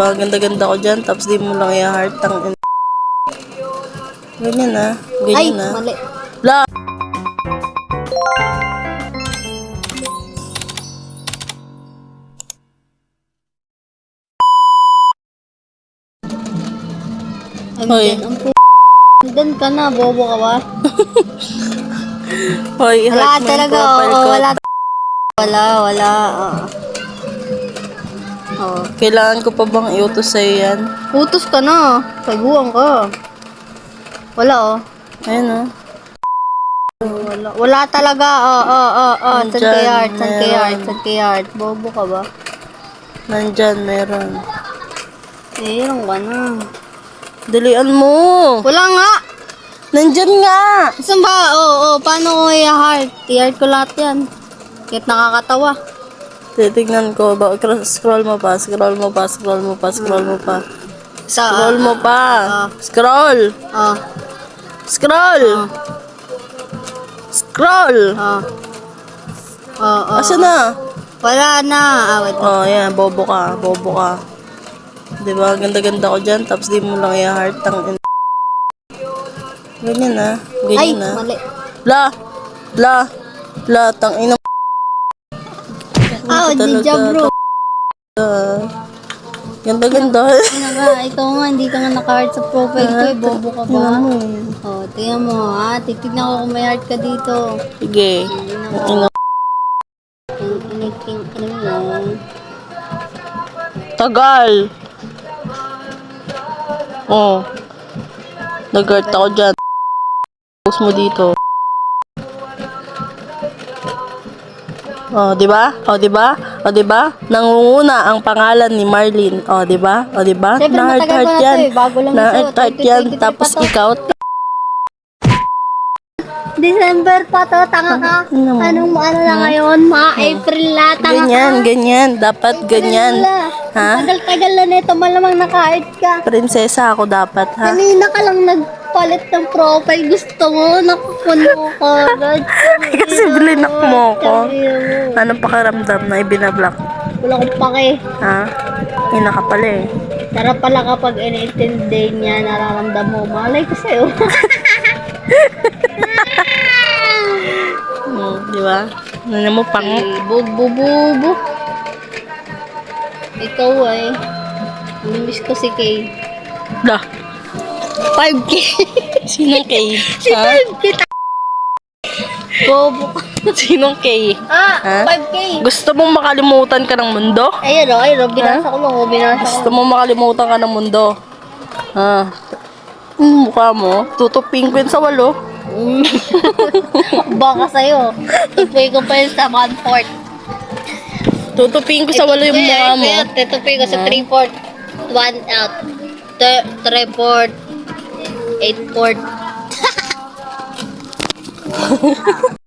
Ganda-ganda ko dyan, tapos di mo lang i-heart ang ganyan na. Ganyan na. Ay, mali. La! Hoy. Doon ka na, bobo ka ba? Hoy, Wala i-heart mo yung talaga, profile ko. wala. Wala, oo. Kailangan ko pa bang iutos sa'yo yan? Utos ka na. Taguan ka. Wala, oh. Ayun, oh. Wala talaga, San Nandyan, San Kayard. Bobo ka ba? Nandyan, meron. Meron ka na. Dalian mo! Wala nga! Nandyan nga! Saan ba? Paano ko i-heart? I-heart ko lahat yan. Kahit nakakatawa. Titignan ko. Scroll mo pa. Scroll mo pa. Scroll mo pa. Scroll mo pa. Scroll mo pa. Scroll! Scroll! Scroll! Asa na? Wala na. Wait. Oh, yan. Bobo ka. Bobo ka. Diba? Ganda-ganda ko dyan. Tapos di mo lang i-heart ang ganyan na. Ay, Ganyan na. mali. La, tangina. Ninja bro. Ganda-ganda. Ikaw nga, hindi ka nga naka-heart sa profile ko eh. Bobo ka ba? Tingnan mo ha. Titignan ko kung may heart ka dito. Sige. Tagal. Oh. Nag-heart ako dyan. Post mo dito. Oh, di ba? Oh, di ba? Oh, di ba? Nangunguna ang pangalan ni Marlene. Oh, di ba? Oh, di ba? Siyempre, matagal ko na yan. to eh. Bago lang ito. Na-heart yan. Tapos ikaw. December pa to, tanga ka. Ano na ngayon? April na, tanga ka. Ganyan. Dapat ganyan. Ha? Tagal-tagal na nito, malamang naka-heart ka. Prinsesa ako dapat, ha? Kanina ka lang nagpalit ng profile. Gusto mo, nakukuno ka. Kasi blinak mo ko. Anong pakiramdam na ibinablock? Wala akong pake. Ha? Ina ka pala eh. Tara pala kapag in-intindi niya, nararamdam mo. Malay ko sa'yo. Di ba? Ano mo pang? Bubu. Ikaw ay. Namiss ko si Kay. Dah. 5K. Sinong Kay? Si 5K. Bobo ka. Sinong Kay? Ha? 5K. Gusto mong makalimutan ka ng mundo? Ayun, binasa ko lang. Binasa ko. Gusto mong makalimutan ka ng mundo? Ha? Mukha mo. Tutupin ko yun sa walo. Baka sa'yo. Tupoy ko pa yun sa 1/4. Tutupin ko sa walo yung mukha mo. Tupoy ko sa 3/4. 1 out. 3/4. 8/4.